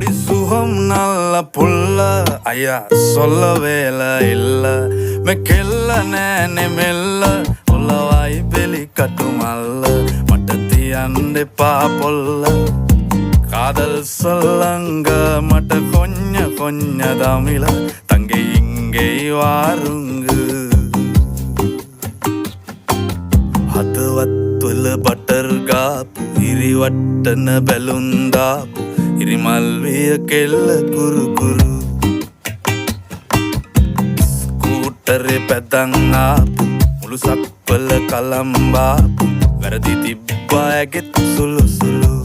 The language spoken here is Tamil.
பொடி சுகம் நல்ல புள்ள ஐயா சொல்ல வேலை இல்ல மெக்கெல்ல நேனே மெல்ல உள்ளவாய் வெளி கட்டுமல்ல மட்டத்தி அண்டை பாப்பொல்ல காதல் சொல்லங்க மட்ட கொஞ்ச தமிழ தங்கை இங்கே வாருங்கு හදවත්වල බටර් ගාපු ඉරිවට්ටන බැලුන්දාපු ඉරිමල්විය කෙල්ල කුරුකුරු ස්කූටරේ පැදන් ආපු මුළු සක්වල කලම්බාපු වැරදි තිබ්බා ඇගෙත් සුළු සුළු